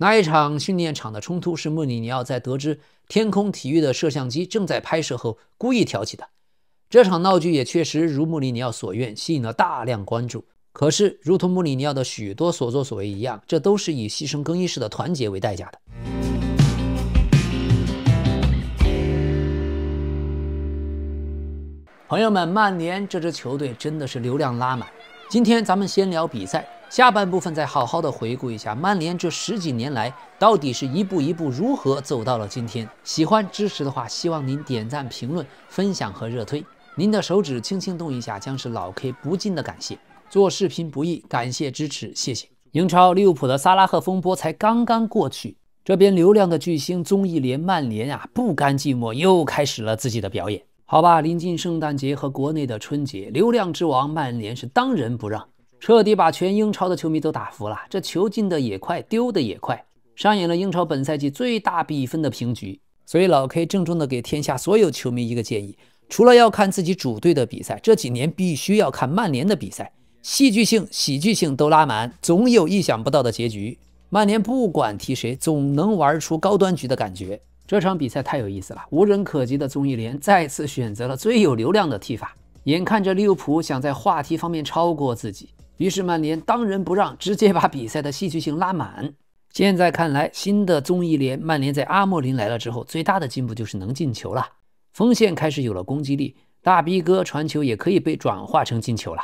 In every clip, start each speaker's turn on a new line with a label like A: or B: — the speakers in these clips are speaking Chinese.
A: 那一場訓練場的衝突是穆里尼奧在得知天空體育的攝像機正在拍攝後故意挑起的。這場鬧劇也確實如穆里尼奧所願，吸引了大量關注。可是，如同穆里尼奧的許多所作所為一樣，這都是以犧牲更衣室的團結為代價的。朋友們，曼聯這支球隊真的是流量拉滿。今天咱們先聊比賽，下半部分再好好的回顧一下曼聯這10幾年來到底是一步一步如何走到了今天。喜歡支持的話，希望您點讚、評論、分享和熱推。您的手指輕輕動一下，將是老 K 不盡的感謝。做視頻不易，感謝支持，謝謝。英超利物浦的薩拉赫風波才剛剛過去，這邊流量的巨星綜藝聯曼聯啊，不甘寂寞，又開始了自己的表演。好吧，臨近聖誕節和國內的春節，流量之王曼聯是當仁不讓，徹底把全英超的球迷都打服了。這球進的也快，丟的也快，上演了英超本賽季最大比分的平局。所以老 K 郑重的給天下所有球迷一個建議，除了要看自己主隊的比賽，這幾年必須要看曼聯的比賽，戲劇性、喜劇性都拉滿，總有意想不到的結局。曼聯不管踢誰，總能玩出高端局的感覺。這場比賽太有意思了，無人可及的綜藝聯再次選擇了最有流量的踢法。眼看着利物浦想在話題方面超過自己，於是曼聯當仁不讓，直接把比賽的戲劇性拉滿。現在看來，新的綜藝聯曼聯在阿莫林來了之後，最大的進步就是能進球了，鋒線開始有了攻擊力，大逼哥傳球也可以被轉化成進球了。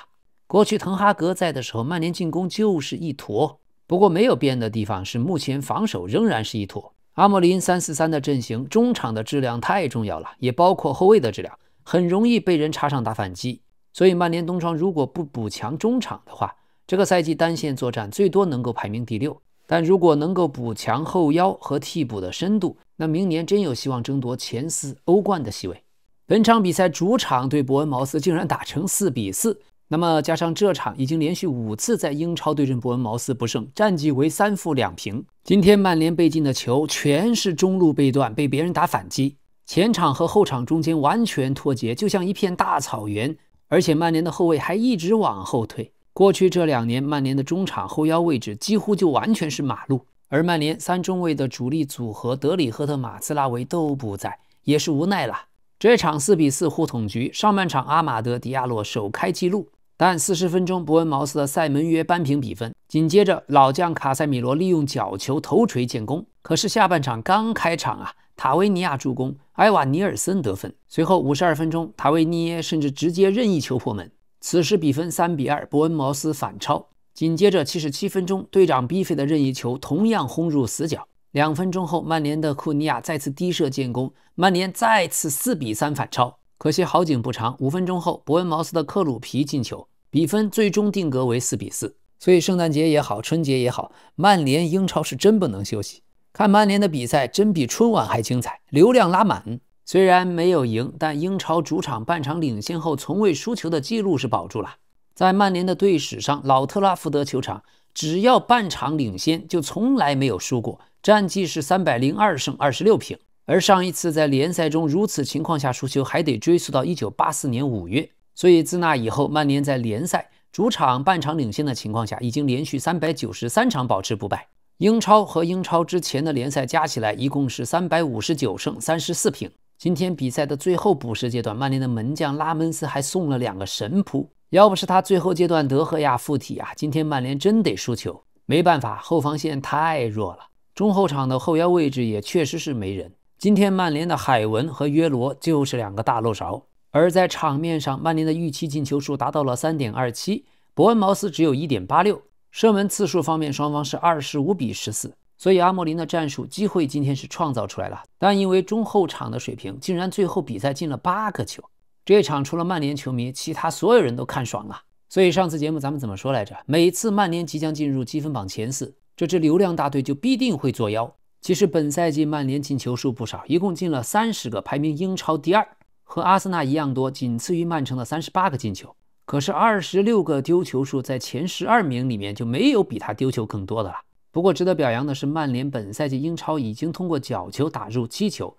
A: 過去滕哈格在的時候，曼聯進攻就是一坨，不過沒有變的地方是目前防守仍然是一坨。阿莫林3-4-3的陣型，中場的質量太重要了，也包括後衛的質量，很容易被人插上打反擊。所以曼联冬窗如果不補強中場的話，這個賽季單線作戰最多能夠排名第6，但如果能夠補強後腰和替補的深度，那明年真有希望爭奪前4歐冠的席位。本場比賽主場對伯恩茅斯竟然打成4-4，那麼加上這場已經連續5次在英超對陣伯恩茅斯不勝，戰績為3負2平。今天曼聯被進的球全是中路背段被別人打反擊，前場和後場中間完全脫節，就像一片大草原，而且曼聯的後衛還一直往後退。過去這2年，曼聯的中場後腰位置幾乎就完全是馬路，而曼聯3中衛的主力組合德里赫特、馬茲拉維都不在，也是无奈了。這場4-4互捅局，上半場阿馬德·迪亞洛首開紀錄。但40分鐘，伯恩茅斯的塞门約扳平比分。緊接着，老將卡塞米羅利用角球頭錘建功。可是下半場剛開場啊，塔維尼亞助攻，埃瓦尼爾森得分。隨後52分鐘，塔維尼耶甚至直接任意球破門。此时比分3-2，伯恩茅斯反超。緊接着77分鐘，隊長比費的任意球同樣轟入死角。2分鐘後，曼聯的庫尼亞再次低射建功，曼聯再次4-3反超。可惜好景不長，5分鐘後，伯恩茅斯的克鲁皮进球，比分最終定格為4-4。所以聖誕節也好，春節也好，曼聯英超是真不能休息。看曼聯的比賽真比春晚還精彩，流量拉滿。雖然沒有贏，但英超主場半場領先後從未輸球的記錄是保住了。在曼聯的隊史上，老特拉福德球場只要半場領先就從來沒有輸過，戰績是302勝26平。而上一次在聯賽中如此情況下輸球，還得追溯到1984年5月。所以自那以後，曼聯在聯賽主場半場領先的情況下，已經連續393場保持不敗。英超和英超之前的聯賽加起來一共是359勝34平。今天比賽的最後補時階段，曼聯的門將拉門斯還送了2個神撲，要不是他最後階段德赫亞附體啊，今天曼聯真得輸球。沒辦法，後防線太弱了，中後場的后腰位置也確實是沒人。今天曼聯的海文和約羅就是2個大漏勺。而在場面上，曼聯的預期進球數達到了 3.27， 伯恩茅斯只有 1.86。 射門次數方面，雙方是25-14。所以阿莫林的戰術機會今天是創造出來了，但因為中後場的水平，竟然最後比賽進了8個球。這場除了曼聯球迷，其他所有人都看爽了。所以上次節目咱們怎麼說來着？每次曼聯即將進入積分榜前4，這支流量大隊就必定會作妖。其實本賽季曼聯進球數不少，一共進了30個，排名英超第2，和阿森納一樣多，僅次於曼城的38個進球。可是26個丟球數在前12名裡面就沒有比他丟球更多的了。不過值得表揚的是，曼聯本賽季英超已經通過角球打入7球，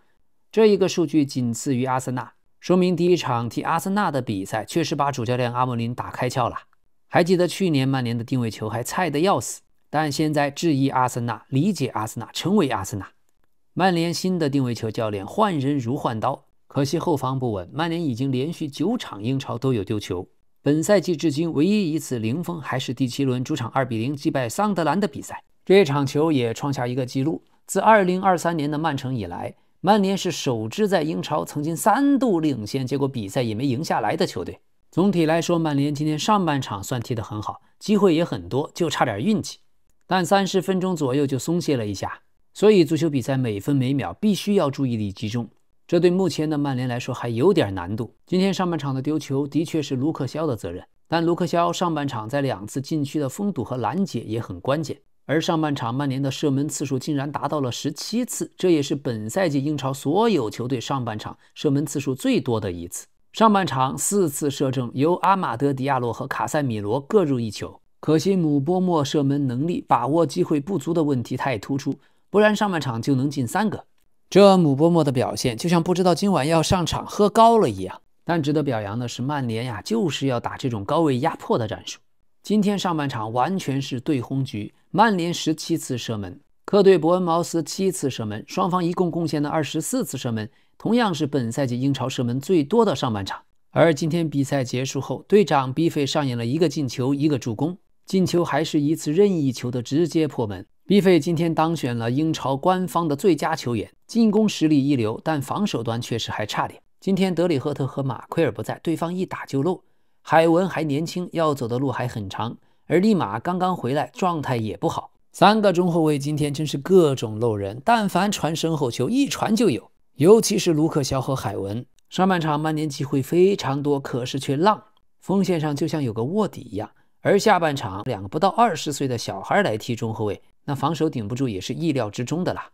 A: 這一個數據僅次於阿森納，說明第一場踢阿森納的比賽確實把主教練阿莫林打開竅了。還記得去年曼聯的定位球還菜得要死，但現在質疑阿森納，理解阿森納，成為阿森納。曼聯新的定位球教練換人如換刀，可惜後防不穩。曼聯已經連續9場英超都有丟球，本賽季至今唯一一次零封還是第7輪主場2-0擊敗桑德蘭的比賽。這場球也創下一個紀錄，自2023年的曼城以來，曼聯是首支在英超曾經3度領先，結果比賽也沒贏下來的球隊。總體來說，曼聯今天上半場算踢得很好，機會也很多，就差點運氣。但30分鐘左右就鬆懈了一下，所以足球比賽每分每秒必須要注意力集中，這對目前的曼聯來說還有點難度。今天上半場的丟球的確是盧克肖的責任，但盧克肖上半場在2次禁區的封堵和攔截也很關鍵。而上半場曼聯的射门次數竟然達到了17次，這也是本賽季英超所有球隊上半场射門次數最多的一次。上半场4次射正，由阿马德·迪亞洛和卡塞米羅各入1球。可惜姆波莫射門能力把握機會不足的問題太突出，不然上半場就能進3個。這姆波莫的表現就像不知道今晚要上場喝高了一樣。但值得表揚的是，曼聯呀就是要打這種高位壓迫的戰術。今天上半场完全是对轰局，曼聯17次射門，客隊伯恩茅斯7次射門，雙方一共貢獻了24次射門，同樣是本賽季英超射門最多的上半场。而今天比賽結束後，隊長比費上演了1個進球1個助攻，進球還是一次任意球的直接破門。比費今天當選了英超官方的最佳球員，進攻實力一流，但防守端確實還差點。今天德里赫特和馬奎爾不在，對方一打就漏。海文還年輕，要走的路還很長，而利馬剛剛回來，狀態也不好。3個中後衛今天真是各種漏人，但凡傳身後球一傳就有，尤其是盧克肖和海文。上半場曼聯機會非常多，可是卻浪，鋒線上就像有個臥底一樣。而下半場2個不到20歲的小孩來踢中後衛，那防守頂不住也是意料之中的啦。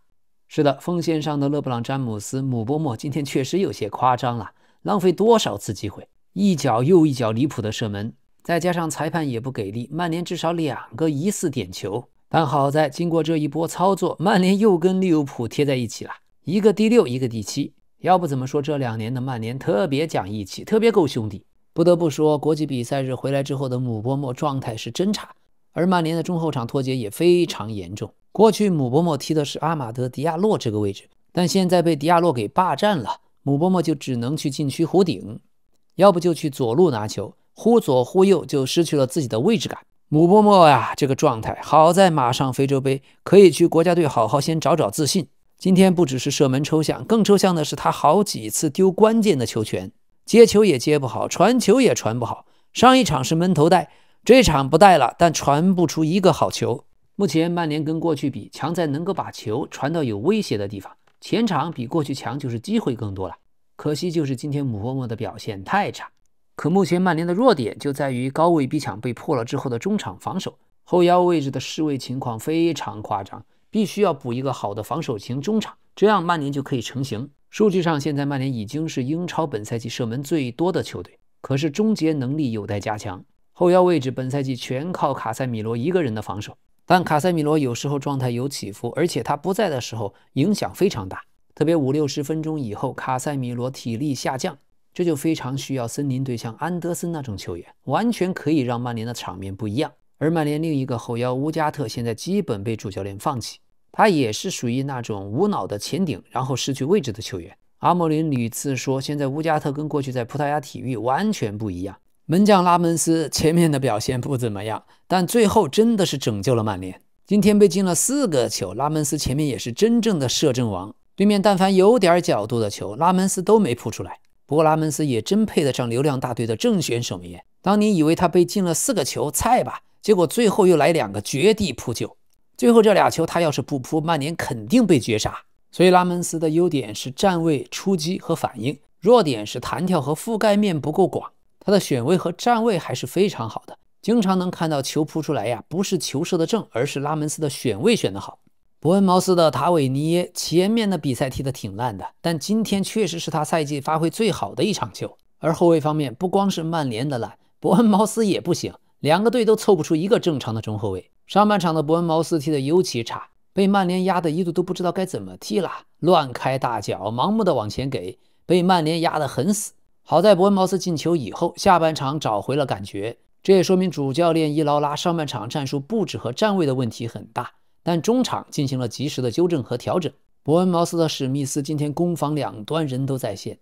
A: 是的，鋒線上的勒布朗·詹姆斯、姆波莫今天確實有些誇張了，浪費多少次機會，一腳又一腳離譜的射門，再加上裁判也不給力，曼聯至少2個疑似點球。但好在經過這一波操作，曼聯又跟利物浦貼在一起了，一個第6，一個第7。要不怎麼說這2年的曼聯特別講義氣，特別夠兄弟。不得不說，國際比賽日回來之後的姆波莫狀態是真差，而曼聯的中後場脫節也非常嚴重。過去姆波莫踢的是阿馬德·迪亞洛這個位置，但現在被迪亞洛給霸佔了，姆波莫就只能去禁區弧頂，要不就去左路拿球，忽左忽右就失去了自己的位置感。姆波莫呀，這個狀態好在馬上非洲杯可以去國家隊好好先找找自信。今天不只是射门抽象，更抽象的是他好幾次丟關鍵的球權，接球也接不好，傳球也傳不好。上一場是悶頭帶，這場不帶了，但傳不出一個好球。目前曼聯跟過去比，強在能夠把球傳到有威脅的地方，前場比過去強就是機會更多了。可惜就是今天姆波莫的表現太差。可目前曼聯的弱點就在於高位逼搶被破了之後的中场防守，後腰位置的失位情況非常誇張，必須要補一個好的防守型中場，這樣曼聯就可以成型。數據上現在曼聯已經是英超本賽季射門最多的球隊，可是終結能力有待加強。後腰位置本賽季全靠卡塞米羅一個人的防守，但卡塞米羅有時候狀態有起伏，而且他不在的時候影響非常大，特別50-60分鐘以后卡塞米羅體力下降，這就非常需要森林队像安德森那種球員，完全可以讓曼聯的場面不一樣。而曼聯另一個後腰烏加特現在基本被主教練放棄，他也是屬於那種無腦的前頂然後失去位置的球員。阿莫林屢次說，現在烏加特跟過去在葡萄牙體育完全不一樣。門將拉門斯前面的表現不怎麼樣，但最後真的是拯救了曼聯。今天被進了4個球，拉門斯前面也是真正的射正王，對面但凡有點角度的球，拉門斯都沒撲出來。不過拉門斯也真配得上流量大队的正選手名。當你以為他被進了4個球，菜吧，結果最後又來2個絕地撲救。最後這2球他要是不撲，曼聯肯定被絕殺。所以拉門斯的優點是站位、出擊和反應，弱點是彈跳和覆蓋面不夠廣。他的選位和站位還是非常好的，經常能看到球撲出來呀，不是球射的正，而是拉門斯的選位選得好。伯恩茅斯的塔韦尼耶前面的比賽踢得挺爛的，但今天確實是他賽季發揮最好的一場球。而後衛方面，不光是曼聯的爛，伯恩茅斯也不行，2個隊都湊不出一個正常的中後衛。上半場的伯恩茅斯踢得尤其差，被曼聯壓得一度都不知道該怎麼踢了，亂開大腳，盲目的往前給，被曼聯壓得很死。好在伯恩茅斯進球以後，下半場找回了感覺，這也說明主教練伊勞拉上半場戰術布置和站位的問題很大，但中場進行了及時的糾正和調整。伯恩茅斯的史密斯今天攻防兩端人都在線，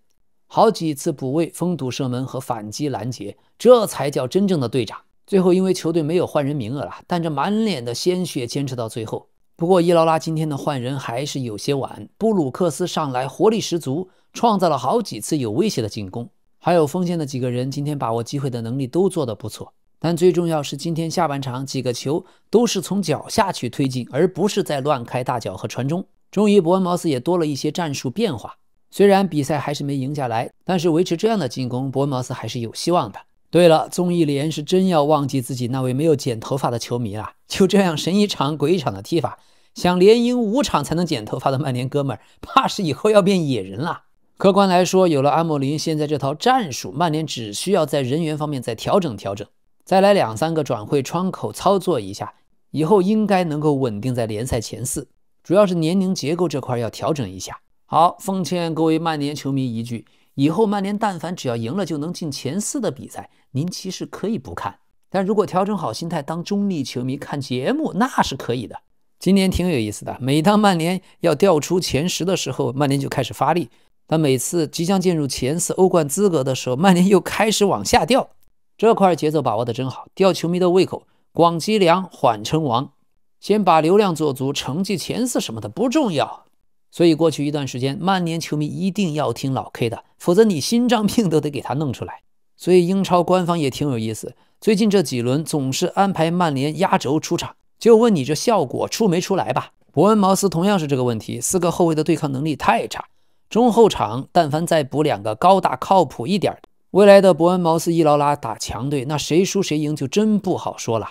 A: 好幾次補位、封堵射門和反擊攔截，這才叫真正的隊長。最後因為球隊沒有換人名額了，但這滿臉的鮮血堅持到最後。不過伊勞拉今天的換人還是有些晚，布魯克斯上來活力十足，創造了好幾次有威脅的進攻。還有鋒線的幾個人今天把握機會的能力都做得不錯，但最重要是今天下半場幾個球都是從腳下去推進，而不是在亂開大腳和傳中。終於伯恩茅斯也多了一些戰術變化，雖然比賽還是沒贏下來，但是維持這樣的進攻，伯恩茅斯還是有希望的。對了，綜藝聯是真要忘記自己那位沒有剪頭髮的球迷了，就這樣神一場鬼一場的踢法，想連贏5場才能剪头髮的曼联哥們兒，怕是以後要变野人了。客觀來說，有了阿莫林現在這套戰術，曼聯只需要在人員方面再調整調整，再來2-3個轉會窗口操作一下，以後應該能夠穩定在聯賽前4，主要是年齡結構這塊要調整一下。好，奉勸各位曼聯球迷一句，以後曼聯但凡只要贏了就能进前4的比賽，您其實可以不看，但如果調整好心態當中立球迷看節目，那是可以的。今年挺有意思的，每當曼聯要掉出前10的時候，曼联就開始發力，但每次即將進入前4歐冠資格的時候，曼聯又開始往下掉。這塊節奏把握得真好，吊球迷的胃口，廣積糧，緩稱王。先把流量做足，成績前4什麼的不重要。所以過去一段時間，曼聯球迷一定要聽老 K 的，否則你心臟病都得給他弄出来。所以英超官方也挺有意思，最近這幾輪總是安排曼聯壓軸出場，就問你這效果出沒出來吧。伯恩茅斯同樣是這個問題，4個後衛的對抗能力太差，中後場但凡再補2個高大靠譜一點，未來的伯恩茅斯伊勞拉打強隊，那誰輸誰贏就真不好說了。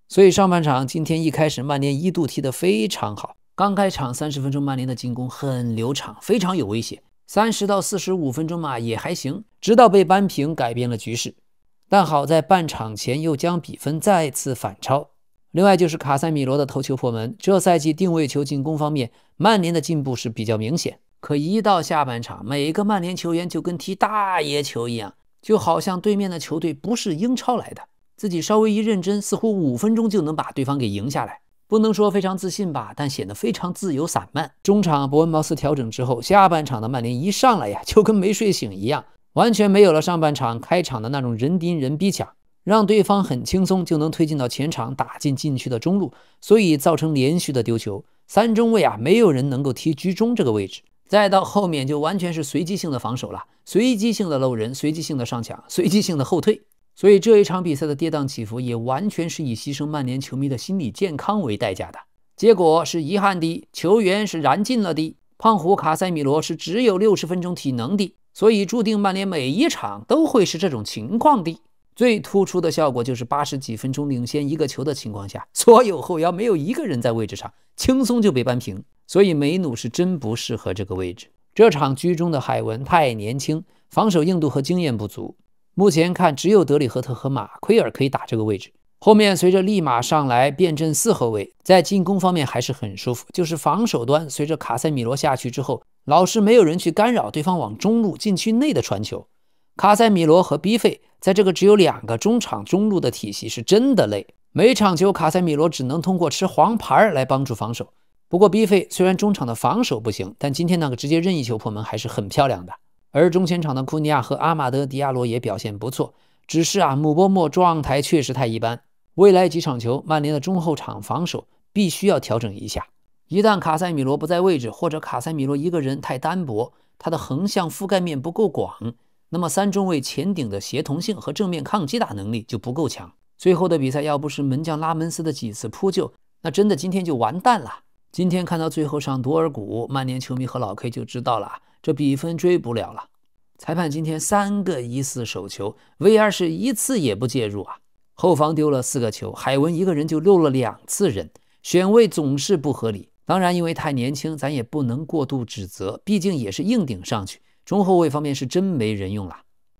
A: 所以上半場今天一開始曼聯一度踢得非常好，剛開場30分鐘曼聯的進攻很流暢，非常有威脅，30到45分鐘嘛也還行，直到被扳平改變了局勢。但好在半場前又將比分再次反超。另外就是卡塞米罗的头球破门，這賽季定位球進攻方面曼聯的進步是比較明顯，可一到下半場，每個曼聯球員就跟踢大爺球一樣，就好像對面的球隊不是英超来的，自己稍微一認真，似乎5分鐘就能把對方給贏下來。不能說非常自信吧，但顯得非常自由散漫。中場伯恩茅斯調整之後，下半场的曼聯一上來呀，就跟沒睡醒一樣，完全沒有了上半场開場的那種人盯人逼搶，讓對方很輕鬆就能推進到前場，打進禁區的中路，所以造成連續的丟球。3中衛啊，沒有人能夠踢居中這個位置。再到後面就完全是隨機性的防守了，隨機性的漏人，隨機性的上搶，隨機性的後退。所以這一場比賽的跌宕起伏也完全是以犧牲曼聯球迷的心理健康為代價的。結果是遺憾的，球員是燃盡了的，胖虎卡塞米羅是只有60分鐘體能的，所以注定曼聯每一場都會是這種情況的。最突出的效果就是80幾分鐘領先1個球的情況下，所有後腰沒有一個人在位置上，輕鬆就被扳平。所以梅努是真不適合這個位置。這場居中的海文太年輕，防守硬度和經驗不足。目前看只有德里赫特和馬奎爾可以打這個位置，後面隨着利馬上來變陣4後衛，在進攻方面還是很舒服，就是防守端隨着卡塞米羅下去之後，老是沒有人去干擾對方往中路禁區內的傳球。卡塞米羅和逼費在這個只有2個中場中路的體系是真的累，每場球卡塞米羅只能通過吃黃牌來幫助防守。不過逼費雖然中場的防守不行，但今天那個直接任意球破門還是很漂亮的。而中前場的庫尼亞和阿馬德·迪亞羅也表現不錯，只是姆波莫狀態確實太一般。未來幾場球，曼聯的中後場防守必須要調整一下。一旦卡塞米羅不在位置，或者卡塞米羅一個人太單薄，他的橫向覆蓋面不夠廣，那麼3中衛前頂的協同性和正面抗擊打能力就不夠強。最後的比賽要不是門將拉門斯的幾次撲救，那真的今天就完蛋了。今天看到最後上多爾古，曼聯球迷和老 K 就知道了，這比分追不了了。裁判今天3個疑似手球 ，VR 是1次也不介入啊。後防丟了4個球，海文一個人就漏了2次人，選位總是不合理。當然因為太年輕，咱也不能過度指責，畢竟也是硬頂上去。中後衛方面是真沒人用了，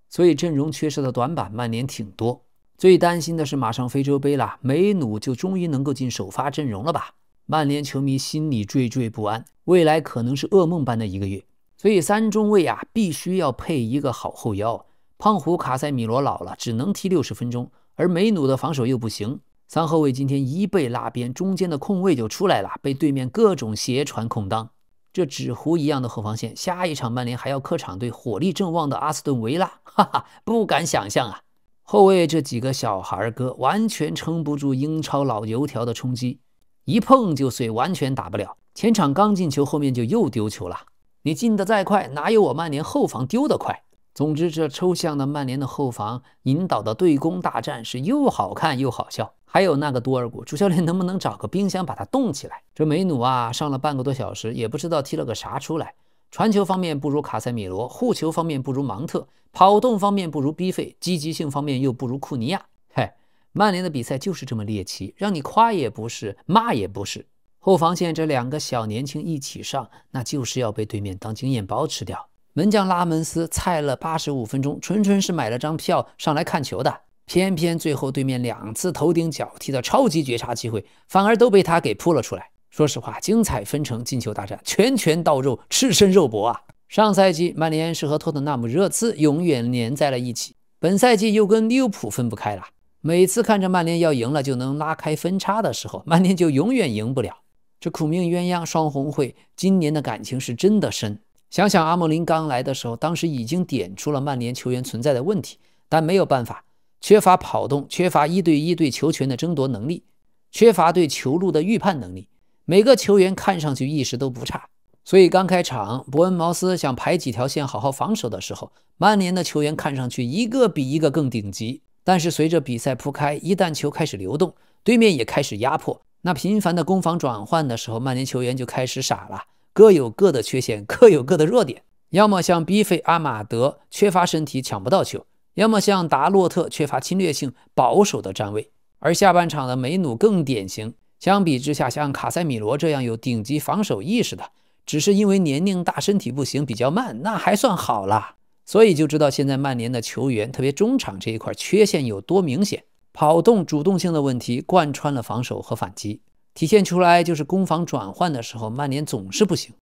A: 所以陣容缺失的短板曼聯挺多。最擔心的是馬上非洲杯了，梅努就終於能夠進首發陣容了吧？曼聯球迷心裡惴惴不安，未來可能是噩夢般的1個月。所以3中衛啊，必須要配一個好後腰。胖虎卡塞米羅老了，只能踢60分鐘，而梅努的防守又不行。三後衛今天一被拉邊，中间的空位就出来了，被對面各種斜傳空當。這紙糊一樣的後防線，下一場曼聯還要客場對火力正旺的阿斯頓維拉，哈哈，不敢想象啊！後衛這幾個小孩哥完全撐不住英超老油條的衝擊，一碰就碎，完全打不了。前場剛進球，後面就又丟球了。你進得再快，哪有我曼聯後防丟得快？總之，這抽象的曼聯的後防引導的對攻大戰是又好看又好笑。還有那個多爾古，主教練能不能找個冰箱把它凍起來？這梅努啊，上了半個多小時，也不知道踢了個啥出來。傳球方面不如卡塞米羅，護球方面不如芒特，跑動方面不如逼費，積極性方面又不如庫尼亞。嘿，曼聯的比賽就是這麼獵奇，讓你誇也不是，罵也不是。後防線這兩個小年輕一起上，那就是要被對面當經驗包吃掉。門將拉門斯菜了85分鐘，纯是買了張票上來看球的，偏偏最後对面2次頭頂腳踢的超級絕殺機會，反而都被他給撲了出來。說實話，精彩紛呈，進球大戰，拳拳到肉，赤身肉搏啊！上賽季曼聯是和托特纳姆热刺永遠粘在了一起，本賽季又跟利物浦分不開了。每次看着曼聯要贏了就能拉開分差的時候，曼聯就永遠贏不了。這苦命鴛鴦雙紅會今年的感情是真的深。想想阿莫林剛來的時候，當時已經點出了曼聯球員存在的問題，但沒有辦法，缺乏跑動，缺乏1對1对球權的爭奪能力，缺乏對球路的預判能力。每個球員看上去意識都不差，所以剛開場伯恩茅斯想排幾條線好好防守的時候，曼聯的球員看上去一個比一個更頂級。但是隨着比賽鋪開，一旦球開始流動，對面也開始壓迫，那頻繁的攻防轉換的時候，曼聯球員就開始傻了，各有各的缺陷，各有各的弱點。要麼像逼費阿馬德缺乏身體搶不到球，要麼像達洛特缺乏侵略性保守的站位。而下半場的梅努更典型，相比之下，像卡塞米羅這樣有頂級防守意識的，只是因為年齡大身體不行比較慢，那還算好啦。所以就知道現在曼聯的球員，特別中場這一塊缺陷有多明顯，跑動主動性的問題貫穿了防守和反擊，體現出來就是攻防轉換的時候，曼聯總是不行。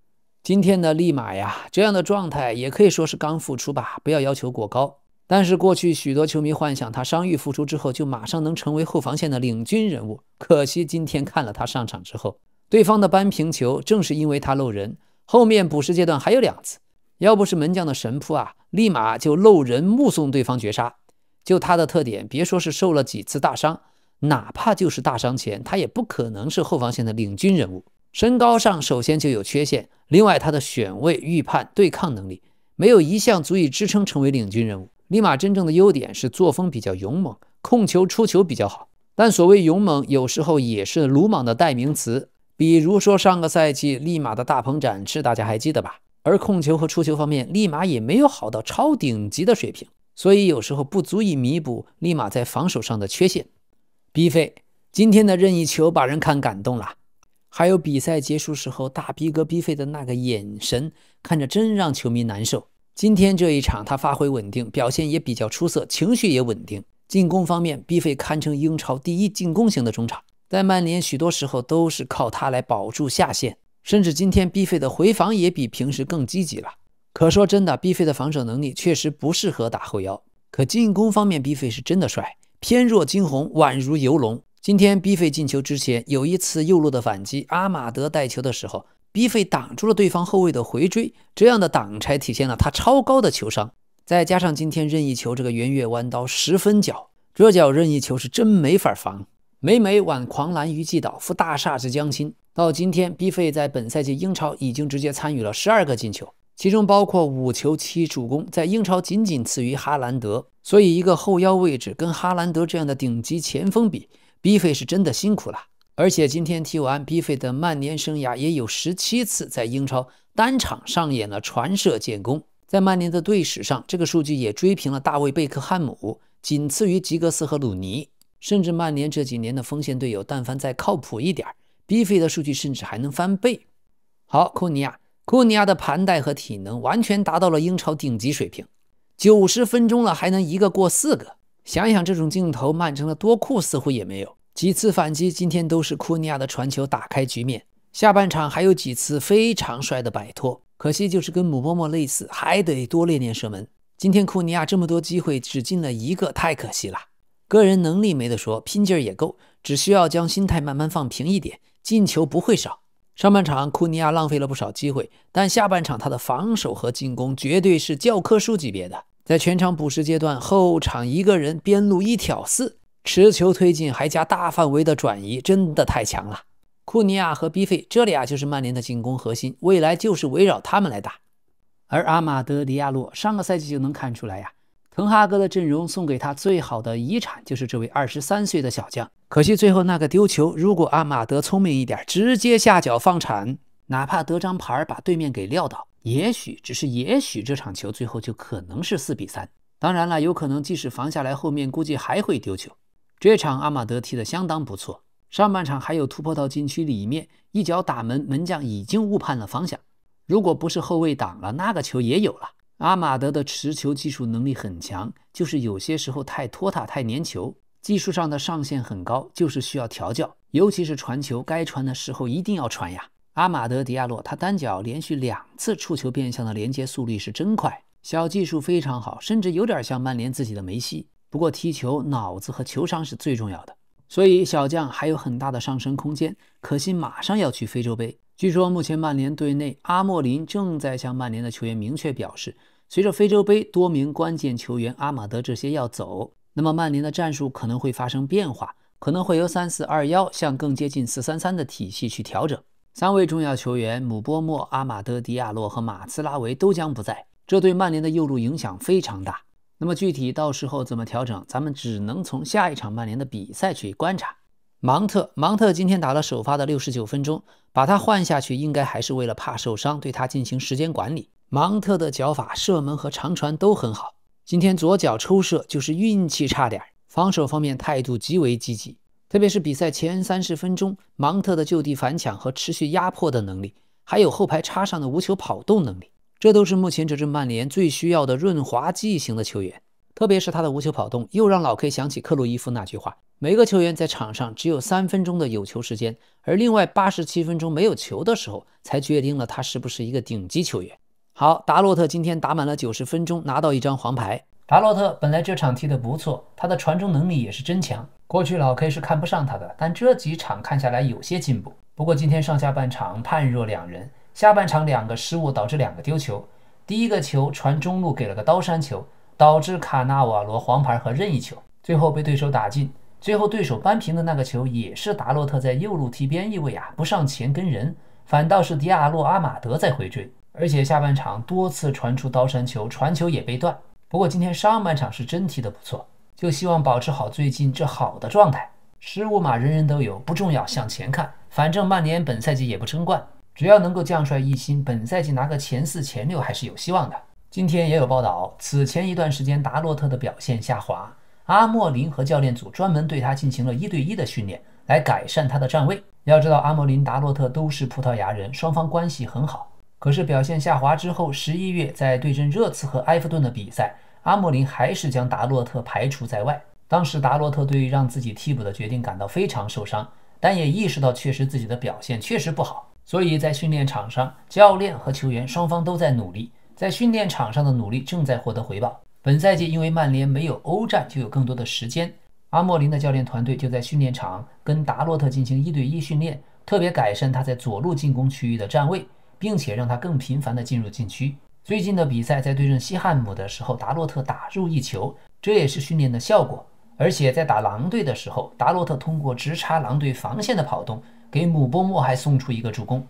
A: 今天的利馬呀，這樣的狀態也可以說是剛復出吧，不要要求過高。但是過去許多球迷幻想他傷癒復出之後就馬上能成為後防線的領軍人物，可惜今天看了他上場之後，對方的扳平球正是因為他漏人，後面補時階段還有2次，要不是門將的神撲啊，立馬就漏人目送對方絕殺。就他的特點，別說是受了幾次大傷，哪怕就是大傷前，他也不可能是後防線的領軍人物。身高上首先就有缺陷，另外他的選位、預判、對抗能力沒有一項足以支撐成為領軍人物。利馬真正的優點是作風比較勇猛，控球出球比較好，但所謂勇猛有時候也是魯莽的代名詞。比如說上個賽季利馬的大鵬展翅，大家還記得吧？而控球和出球方面，利馬也沒有好到超頂級的水平，所以有時候不足以彌補利馬在防守上的缺陷。逼費今天的任意球把人看感动了，還有比賽結束時候大逼格逼費的那個眼神，看着真讓球迷難受。今天這一場他發揮穩定，表現也比較出色，情緒也穩定。進攻方面，逼費堪稱英超第一進攻型的中場，在曼聯許多時候都是靠他來保住下線，甚至今天逼費的回防也比平時更積極了。可說真的，逼費的防守能力確實不適合打後腰，可進攻方面逼費是真的帥，偏弱驚鴻，宛如游龍。今天逼費進球之前有一次右路的反擊，阿馬德帶球的時候，逼費擋住了對方後衛的回追，這樣的擋拆體現了他超高的球商。再加上今天任意球這個圓月彎刀10分角，這腳任意球是真沒法防。每晚狂瀾於既倒，負大煞之將傾。到今天，逼費在本賽季英超已經直接參與了12個進球，其中包括5球7助攻，在英超僅僅次於哈蘭德。所以一個後腰位置跟哈蘭德這樣的頂級前鋒比，逼費是真的辛苦了。而且今天踢完，逼費的曼聯生涯也有17次在英超單場上演了傳射建功。在曼聯的队史上，這個數據也追平了大衛·貝克漢姆，僅次於吉格斯和魯尼。甚至曼聯這幾年的鋒線隊友，但凡再靠譜一點，逼費的數據甚至還能翻倍。好，庫尼亞的盤帶和體能完全達到了英超頂級水平，90分鐘了還能一個過4個。想想這種鏡頭，曼城的多庫似乎也沒有。幾次反擊今天都是庫尼亞的傳球打開局面，下半場還有幾次非常帥的擺脫，可惜就是跟姆波莫類似，還得多練練射門。今天庫尼亞這麼多機會只進了1個，太可惜了。個人能力沒得說，拼勁兒也夠，只需要將心態慢慢放平一點，進球不會少。上半場庫尼亞浪費了不少機會，但下半場他的防守和進攻絕對是教科書級別的。在全場補時階段，後場一個人邊路1挑4，持球推進還加大範圍的轉移，真的太強了。庫尼亞和 B 費這倆就是曼聯的進攻核心，未來就是圍繞他們來打。而阿馬德·迪亞洛上個賽季就能看出來呀，滕哈格的陣容送給他最好的遺產就是這位23歲的小将。可惜最後那個丟球，如果阿馬德聰明一點，直接下腳放鏟，哪怕得張牌把對面給撂倒，也許只是也許这場球最後就可能是4比3。当然了，有可能即使防下來，後面估計還會丟球。這場阿馬德踢得相當不錯，上半場還有突破到禁區裡面，一腳打門，門將已經誤判了方向。如果不是後衛擋了，那個球也有了。阿馬德的持球技術能力很強，就是有些時候太拖沓太粘球，技術上的上限很高，就是需要調教，尤其是傳球，該傳的時候一定要傳呀。阿馬德·迪亞洛他單腳連續2次觸球變向的連接速率是真快，小技術非常好，甚至有點像曼聯自己的梅西。不過踢球腦子和球商是最重要的，所以小将還有很大的上升空間，可惜馬上要去非洲杯。據說目前曼聯队內阿莫林正在向曼联的球員明確表示，隨着非洲杯多名關鍵球員阿馬德這些要走，那麼曼聯的戰術可能會發生變化，可能會由3-4-2-1向更接近4-3-3的體系去調整。3位重要球員姆波莫、阿馬德·迪亞洛和馬茲拉維都將不在，這對曼聯的右路影響非常大。那麼具體到時候怎麼調整，咱們只能從下一場曼聯的比賽去觀察。芒特今天打了首發的69分鐘，把他換下去應該還是為了怕受傷，對他進行時間管理。芒特的腳法、射門和長傳都很好，今天左腳抽射就是運氣差點。防守方面態度極為積極，特別是比賽前30分鐘，芒特的就地反搶和持續壓迫的能力，還有後排插上的無球跑動能力，這都是目前這支曼聯最需要的潤滑劑型的球員。特別是他的無球跑動，又讓老 K 想起克洛伊夫那句話：每個球員在場上只有3分鐘的有球時間，而另外87分鐘沒有球的時候，才決定了他是不是一個頂級球員。好，達洛特今天打滿了90分鐘，拿到1張黃牌。達洛特本來這場踢得不錯，他的傳中能力也是真強。過去老 K 是看不上他的，但這幾場看下來有些進步。不過今天上下半場判若兩人，下半場2個失誤導致2個丟球。第一個球傳中路給了個刀山球，導致卡納瓦羅黃牌和任意球，最後被對手打進。最後對手扳平的那個球也是達洛特在右路踢邊翼位不上前跟人，反倒是迪亞洛、阿馬德在回追。而且下半场多次傳出刀山球，傳球也被斷。不過今天上半場是真踢得不錯，就希望保持好最近這好的狀態。失誤嘛，人人都有，不重要，向前看。反正曼聯本賽季也不爭冠，只要能夠將帥一心，本賽季拿個前4、前6還是有希望的。今天也有報道，此前一段時間達洛特的表現下滑，阿莫林和教練組專門對他進行了1對1的訓練，來改善他的站位。要知道阿莫林、達洛特都是葡萄牙人，雙方關係很好。可是表現下滑之後，11月在對陣熱刺和埃弗頓的比賽，阿莫林還是將達洛特排除在外。當時達洛特对於讓自己替補的決定感到非常受傷，但也意識到確實自己的表現確實不好，所以在訓練場上，教練和球員雙方都在努力，在訓練場上的努力正在獲得回報。本賽季因為曼聯沒有歐戰，就有更多的時間，阿莫林的教練團隊就在訓練場跟達洛特進行1對1訓練，特別改善他在左路進攻區域的站位，並且讓他更頻繁地進入禁區。最近的比賽在對陣西漢姆的時候，達洛特打入1球，這也是訓練的效果。而且在打狼隊的時候，達洛特通過直插狼隊防線的跑動，給姆波莫還送出1個助攻。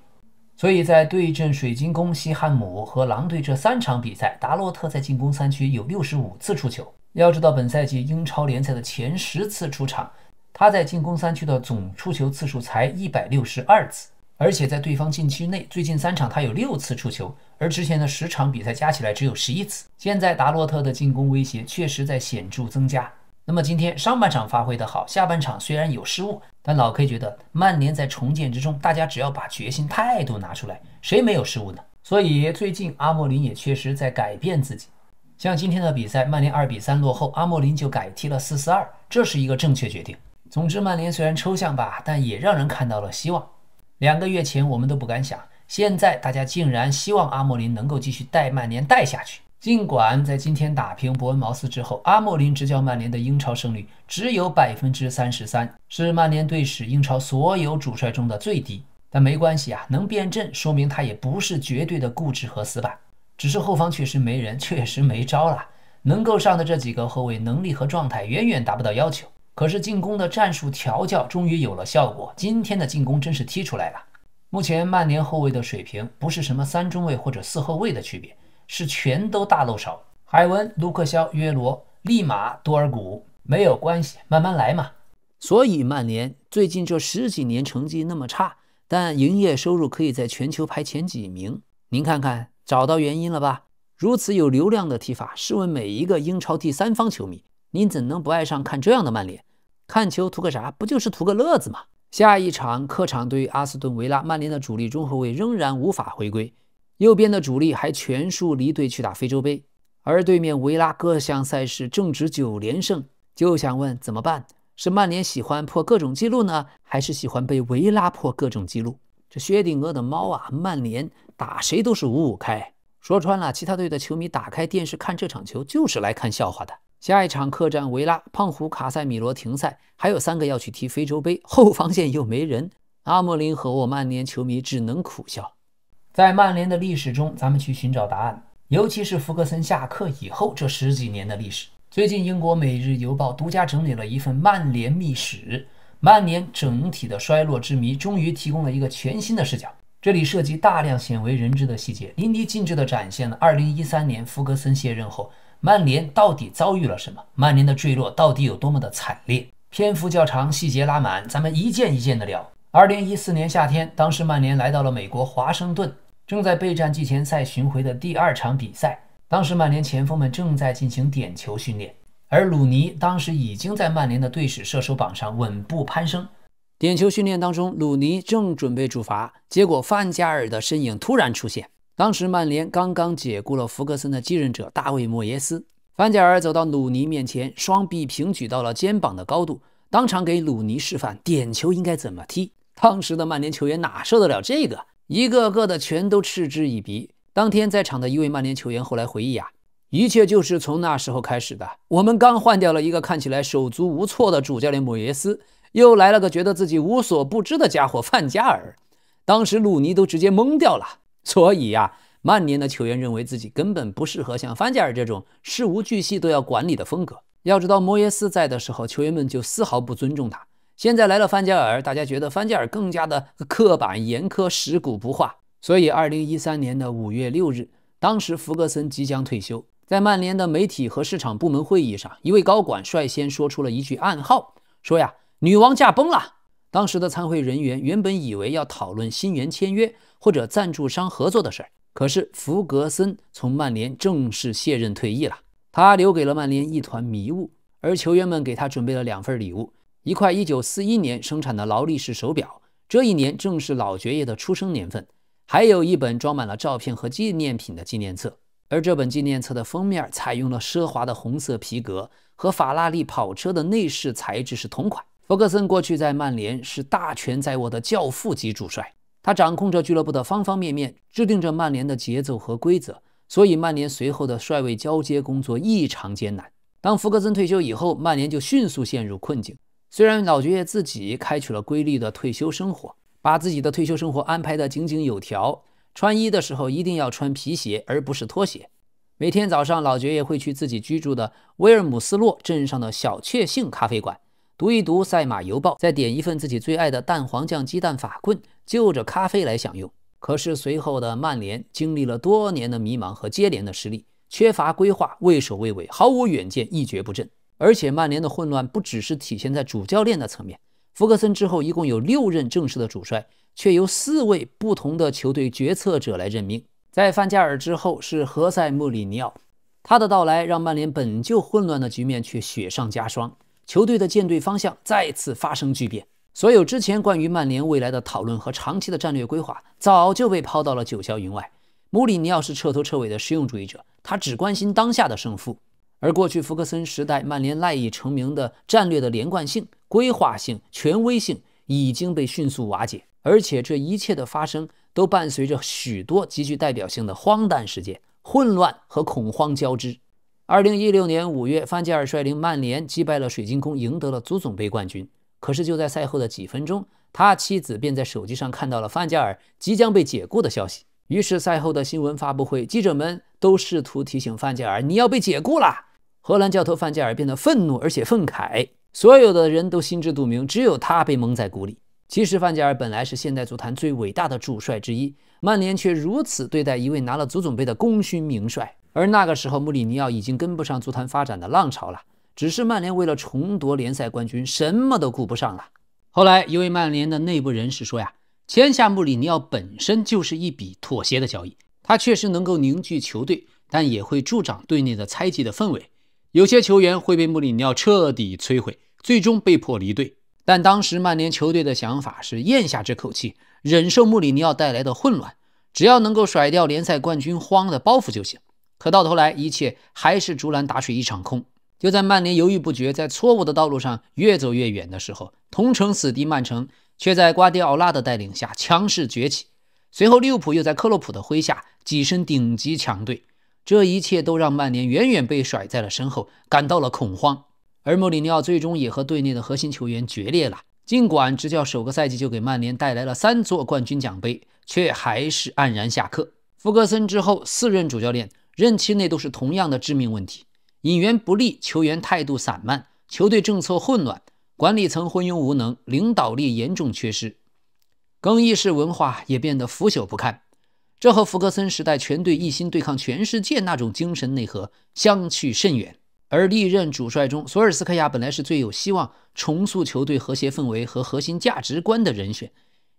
A: 所以在對陣水晶宮、西漢姆和狼隊這3場比賽，達洛特在進攻3區有65次出球。要知道本賽季英超聯賽的前10次出場，他在進攻3區的總出球次數才162次。而且在對方禁區內，最近3場他有6次出球，而之前的10場比賽加起來只有11次。現在達洛特的進攻威脅確實在顯著增加。那麼今天上半場發揮得好，下半場雖然有失誤，但老 K 覺得曼聯在重建之中，大家只要把決心態度拿出來，誰沒有失誤呢？所以最近阿莫林也確實在改變自己。像今天的比賽，曼聯2比3落後，阿莫林就改踢了4-4-2，這是一個正確決定。總之，曼聯雖然抽象吧，但也讓人看到了希望。2個月前我們都不敢想，現在大家竟然希望阿莫林能夠繼續帶曼聯帶下去，儘管在今天打平伯恩茅斯之後，阿莫林執教曼聯的英超勝率只有33%，是曼聯隊史英超所有主帥中的最低。但沒關係啊，能變陣說明他也不是絕對的固執和死板，只是後方確實沒人，確實沒招了。能夠上的這幾個後衛能力和狀態遠遠達不到要求，可是進攻的戰術調教終於有了效果。今天的進攻真是踢出來了。目前曼聯後衛的水平不是什麼3中衛或者4後衛的區別，是全都大漏勺。海文、盧克肖、約羅、利馬、多爾古，沒有關係，慢慢來嘛。所以曼聯最近這10幾年成績那麼差，但營業收入可以在全球排前幾名。您看看，找到原因了吧？如此有流量的踢法，試問每一個英超第3方球迷，您怎能不愛上看這樣的曼聯？看球圖個啥？不就是圖個樂子嗎？下一場客場對於阿斯頓維拉，曼聯的主力中後衛仍然無法回歸，右邊的主力還全數離隊去打非洲杯，而對面維拉各項賽事正值9連勝，就想問怎麼辦？是曼聯喜歡破各種記錄呢，還是喜歡被維拉破各種記錄？這薛定諤的貓啊，曼聯打誰都是五五開。說穿了，其他隊的球迷打開電視看這場球就是來看笑話的。下一場客戰維拉，胖虎卡塞米羅停賽，還有3個要去踢非洲杯，後防線又沒人，阿莫林和我曼聯球迷只能苦笑。在曼聯的歷史中，咱们去尋找答案，尤其是福格森下課以後這10幾年的歷史。最近英國《每日郵報》獨家整理了一份曼聯秘史，曼聯整體的衰落之謎終於提供了一個全新的視角。這裡涉及大量鮮為人知的細節，淋漓盡致地展現了2013年福格森卸任後曼聯到底遭遇了什麼，曼聯的墜落到底有多麼的慘烈。篇幅較長，細節拉滿，咱們一件一件的聊。2014年夏天，當時曼聯來到了美國華盛頓，正在備戰季前賽巡迴的第2場比賽。當時曼聯前鋒們正在進行點球訓練，而魯尼當時已經在曼聯的隊史射手榜上穩步攀升。點球訓練當中，魯尼正準備主罰，結果范加爾的身影突然出現。當時曼聯剛剛解雇了福格森的繼任者大衛·莫耶斯，范加爾走到魯尼面前，雙臂平舉到了肩膀的高度，當場給魯尼示範點球應該怎麼踢。當時的曼聯球員哪受得了這個，一個個的全都嗤之以鼻。當天在場的一位曼聯球員後來回憶啊，一切就是從那時候開始的。我們剛換掉了一個看起來手足無措的主教練莫耶斯，又來了個覺得自己無所不知的家伙范加爾，當時魯尼都直接懵掉了。所以呀，曼聯的球員認為自己根本不適合像范加爾這種事無巨細都要管理的風格。要知道莫耶斯在的時候，球員們就絲毫不尊重他。現在來了范加爾，大家覺得范加爾更加的刻板嚴苛，食古不化。所以2013年的5月6日，當時福格森即將退休，在曼聯的媒體和市場部門會議上，一位高管率先說出了一句暗號，說呀，女王駕崩了。當時的參會人員原本以為要討論新援簽約或者贊助商合作的事兒，可是福格森從曼聯正式卸任退役了，他留給了曼聯一團迷霧，而球員們給他準備了2份禮物，一塊1941年生產的勞力士手錶，這一年正是老爵爺的出生年份，還有一本裝滿了照片和紀念品的紀念冊，而這本紀念冊的封面採用了奢華的紅色皮革，和法拉利跑車的內飾材質是同款。福格森過去在曼聯是大權在握的教父級主帥，他掌控着俱樂部的方方面面，制定着曼聯的節奏和規則，所以曼聯隨後的帥位交接工作異常艱難。當福格森退休以後，曼聯就迅速陷入困境。雖然老爵爺自己開啟了規律的退休生活，把自己的退休生活安排得井井有條，穿衣的時候一定要穿皮鞋而不是拖鞋。每天早上，老爵爺會去自己居住的威尔姆斯洛鎮上的小確幸咖啡館，讀一讀《賽馬郵報》，再點一份自己最愛的蛋黃醬雞蛋法棍，就着咖啡來享用。可是隨後的曼聯經歷了多年的迷茫和接連的失利，缺乏規劃，畏首畏尾，毫無遠見，一蹶不振。而且曼聯的混亂不只是體現在主教練的層面，福格森之後一共有6任正式的主帥，卻由4位不同的球隊決策者来任命。在范加爾之後是何塞·穆里尼奧，他的到來讓曼聯本就混亂的局面卻雪上加霜，球隊的建隊方向再次發生巨變。所有之前關於曼聯未來的討論和長期的戰略規劃早就被拋到了九霄雲外。穆里尼奧是徹頭徹尾的實用主義者，他只關心當下的勝負。而過去福格森時代曼聯賴以成名的戰略的連貫性、規劃性、權威性已經被迅速瓦解，而且這一切的發生都伴隨着許多極具代表性的荒誕事件，混亂和恐慌交織。2016年5月，范加爾率領曼聯擊敗了水晶宮，贏得了足總杯冠軍。可是就在賽後的幾分鐘，他妻子便在手機上看到了范加爾即將被解雇的消息。於是賽後的新聞發布會，記者們都試圖提醒范加爾：“你要被解雇了。”荷蘭教頭范加爾變得憤怒而且憤慨，所有的人都心知肚明，只有他被蒙在鼓裡。其實范加爾本來是現代足壇最偉大的主帥之一，曼聯卻如此對待一位拿了足總杯的功勳名帥。而那個時候，穆里尼奧已經跟不上足壇發展的浪潮了，只是曼聯為了重奪聯賽冠軍，什麼都顧不上了。後來一位曼聯的內部人士說呀，簽下穆里尼奧本身就是一筆妥協的交易，他確實能夠凝聚球隊，但也會助長隊內的猜忌的氛圍，有些球員會被穆里尼奧徹底摧毀，最終被迫離隊。但當時曼聯球隊的想法是咽下這口氣，忍受穆里尼奧帶來的混亂，只要能夠甩掉聯賽冠軍荒的包袱就行。可到頭來，一切還是竹籃打水一場空。就在曼联猶豫不決，在錯誤的道路上越走越遠的時候，同城死敵曼城卻在瓜迪奧拉的帶領下強勢崛起。隨後利物浦又在克洛普的麾下躋身頂級強隊，這一切都讓曼聯遠遠被甩在了身後，感到了恐慌。而穆里尼奧最終也和隊內的核心球員決裂了。儘管執教首個賽季就給曼聯帶來了3座冠軍獎杯，卻還是黯然下課。福格森之後4任主教練任期內都是同樣的致命問題：引援不利，球員態度散漫，球隊政策混亂，管理層昏庸無能，領導力嚴重缺失，更衣室文化也變得腐朽不堪。這和福格森時代全隊一心對抗全世界那種精神內核相去甚遠。而歷任主帥中，索爾斯克亞本來是最有希望重塑球隊和諧氛圍和核心價值觀的人選。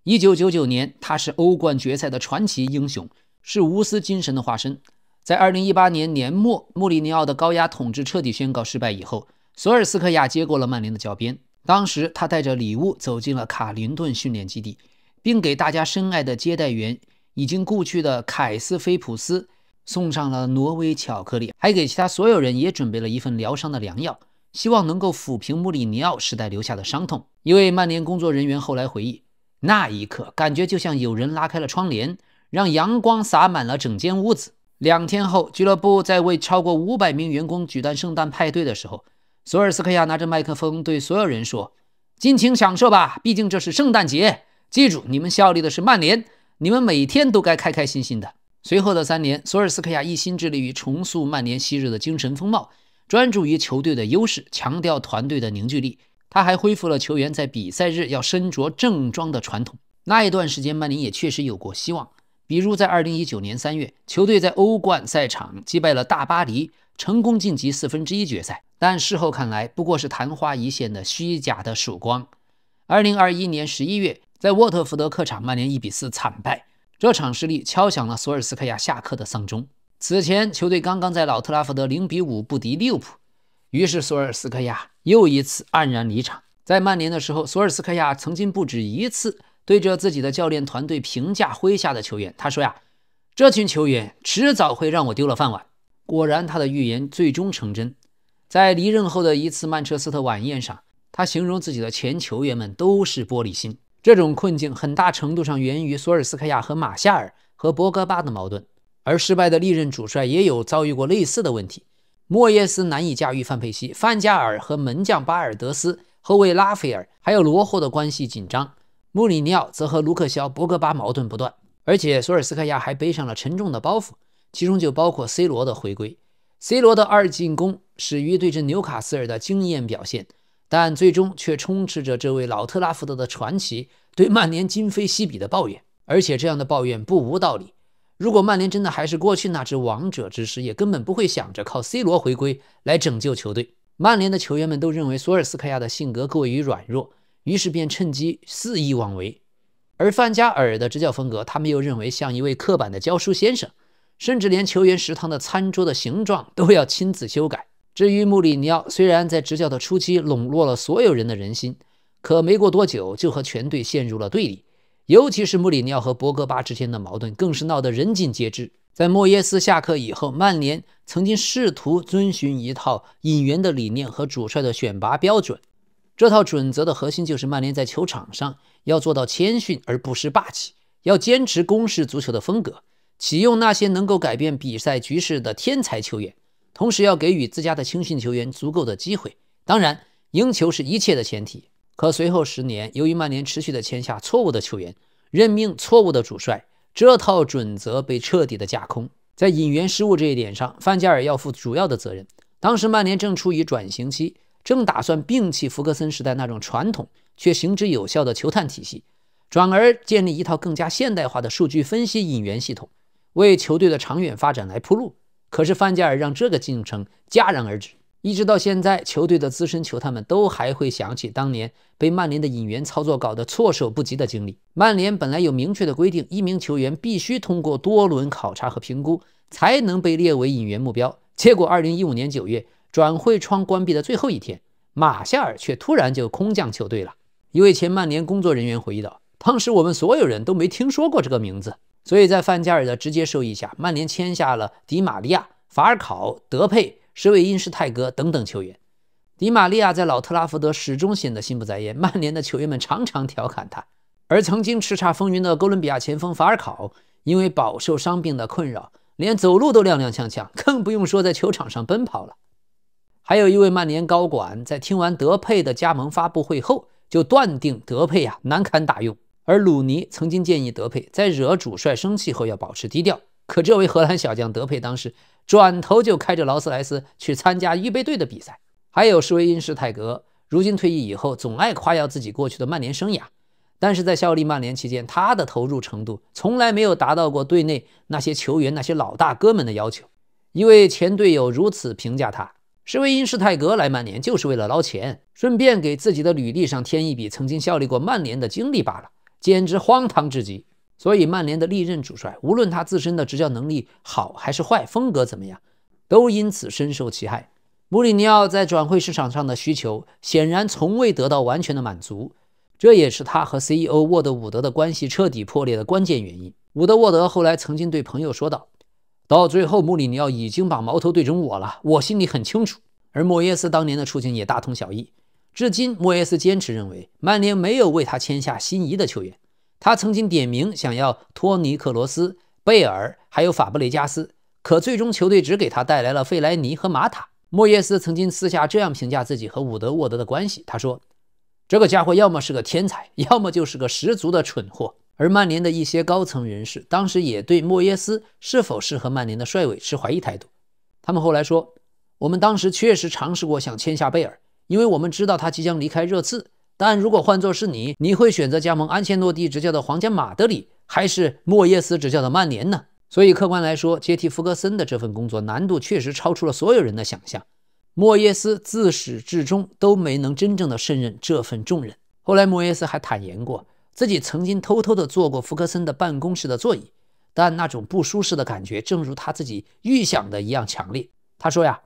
A: 1999年，他是歐冠決賽的傳奇英雄，是無私精神的化身。在2018年年末，穆里尼奧的高壓統治徹底宣告失敗以後，索爾斯克亞接過了曼聯的教鞭。當時他帶着禮物走進了卡林頓訓練基地，並給大家深愛的接待員已經故去的凱斯菲普斯送上了挪威巧克力，還給其他所有人也準備了一份療傷的良藥，希望能夠撫平穆里尼奧时代留下的傷痛。一位曼聯工作人員後來回憶，那一刻感覺就像有人拉開了窗簾，讓陽光灑滿了整間屋子。2天後，俱樂部在為超過500名員工舉辦聖誕派對的時候，索爾斯克亞拿着麥克風對所有人說：“盡情享受吧，畢竟這是聖誕節。記住，你們效力的是曼聯，你們每天都該開開心心的。”隨後的3年，索爾斯克亞一心致力於重塑曼聯昔日的精神風貌，專注於球隊的優勢，強調團隊的凝聚力。他還恢復了球員在比賽日要身着正裝的傳統。那一段時間，曼聯也確實有過希望。比如在2019年3月，球隊在歐冠賽場擊敗了大巴黎，成功晉級1/4決賽。但事後看來，不過是曇花一現的虛假的曙光。2021年11月，在沃特福德客場，曼聯1比4慘敗。這場失利敲響了索爾斯克亞下課的喪鐘。此前，球隊剛剛在老特拉福德0比5不敵利物浦，於是索爾斯克亞又一次黯然離場。在曼聯的時候，索爾斯克亞曾經不止一次對着自己的教練團隊評價麾下的球員，他說呀，這群球員遲早會讓我丟了飯碗。果然，他的預言最終成真。在離任後的一次曼徹斯特晚宴上，他形容自己的前球員們都是玻璃心。這種困境很大程度上源於索爾斯克亞和馬夏爾和博格巴的矛盾，而失敗的歷任主帥也有遭遇過類似的問題。莫耶斯難以駕馭范佩西，范加爾和門將巴爾德斯、後衛拉斐爾還有羅霍的關係緊張。穆里尼奧則和盧克肖、博格巴矛盾不斷，而且索爾斯克亞還背上了沉重的包袱，其中就包括 C 羅的回歸。C 羅的2進攻始於對陣紐卡斯爾的驚豔表現，但最終卻充斥着這位老特拉福德的傳奇對曼聯今非昔比的抱怨，而且這樣的抱怨不無道理。如果曼聯真的還是過去那支王者之師，也根本不會想着靠 C 羅回歸來拯救球隊。曼聯的球員們都認為索爾斯克亞的性格過於軟弱，於是便趁機肆意妄為。而范加爾的執教風格，他們又認為像一位刻板的教書先生，甚至連球員食堂的餐桌的形狀都要親自修改。至於穆里尼奧，雖然在執教的初期籠絡了所有人的人心，可沒過多久就和全隊陷入了對立，尤其是穆里尼奧和博格巴之間的矛盾更是鬧得人尽皆知。在莫耶斯下課以後，曼聯曾經試圖遵循一套引援的理念和主帥的選拔標準。這套準則的核心就是曼聯在球場上要做到謙遜而不失霸氣，要堅持攻勢足球的風格，啟用那些能夠改變比賽局勢的天才球員，同時要給予自家的青訓球員足夠的機會。當然，贏球是一切的前提。可隨後10年，由於曼聯持續的簽下錯誤的球員，任命錯誤的主帥，這套準則被徹底的架空。在引援失誤這一點上，范加爾要負主要的責任。當時曼聯正處於轉型期，正打算摒棄福格森時代那種傳統卻行之有效的球探體系，轉而建立一套更加現代化的數據分析引援系統，為球隊的長遠發展來鋪路。可是范加爾讓這個進程戛然而止，一直到現在，球隊的資深球探們都還會想起當年被曼聯的引援操作搞得措手不及的經歷。曼聯本來有明確的規定，一名球員必須通過多輪考察和評估才能被列為引援目標。結果2015年9月，轉會窗關閉的最後一天，馬夏爾卻突然就空降球隊了。一位前曼聯工作人員回憶道，當時我們所有人都沒聽說過這個名字。所以在范加爾的直接授意下，曼联簽下了迪馬利亞、法爾考、德佩、施韦因施泰格等等球员。迪马利亞在老特拉福德始終顯得心不在焉，曼聯的球員们常常調侃他。而曾經叱咤風雲的哥倫比亞前鋒法爾考，因為飽受傷病的困擾，連走路都踉踉蹌蹌，更不用說在球場上奔跑了。還有一位曼聯高管在聽完德佩的加盟發布會後，就斷定德佩難堪大用。而魯尼曾經建議德佩在惹主帥生氣後要保持低調，可這位荷蘭小將德佩當時轉頭就開着勞斯萊斯去參加預備隊的比賽。還有施維因施泰格，如今退役以後總愛誇耀自己過去的曼聯生涯，但是在效力曼聯期間，他的投入程度從來沒有達到過隊內那些球員那些老大哥們的要求。一位前隊友如此評價他，施維因施泰格來曼聯就是為了撈錢，順便給自己的履歷上添一筆曾經效力過曼聯的經歷罷了，簡直荒唐至極。所以曼聯的歷任主帥，無論他自身的執教能力好還是壞，風格怎麼樣，都因此深受其害。穆里尼奧在轉會市場上的需求顯然從未得到完全的滿足，這也是他和 CEO 沃德伍德的關係徹底破裂的關鍵原因。伍德沃德後來曾經對朋友說道，到最後穆里尼奧已經把矛頭對準我了，我心裡很清楚。而莫耶斯當年的處境也大同小異。至今莫耶斯堅持認為曼聯沒有為他簽下心儀的球員，他曾經點名想要托尼克羅斯、貝爾還有法布雷加斯，可最終球隊只給他帶來了費萊尼和馬塔。莫耶斯曾經私下這樣評價自己和伍德沃德的關係，他說，這個家伙要麼是個天才，要麼就是個十足的蠢貨。而曼聯的一些高層人士當時也對莫耶斯是否適合曼聯的帥位持懷疑態度。他們後來說，我們當時確實嘗試過想簽下貝爾，因為我們知道他即將離開熱刺，但如果換作是你，你會選擇加盟安切洛蒂執教的皇家馬德里，還是莫耶斯執教的曼聯呢？所以客觀來說，接替福格森的這份工作難度確實超出了所有人的想象。莫耶斯自始至終都沒能真正的勝任這份重任。後來莫耶斯還坦言過，自己曾經偷偷的坐過福格森的辦公室的座椅，但那種不舒適的感覺正如他自己預想的一樣強烈。他說呀，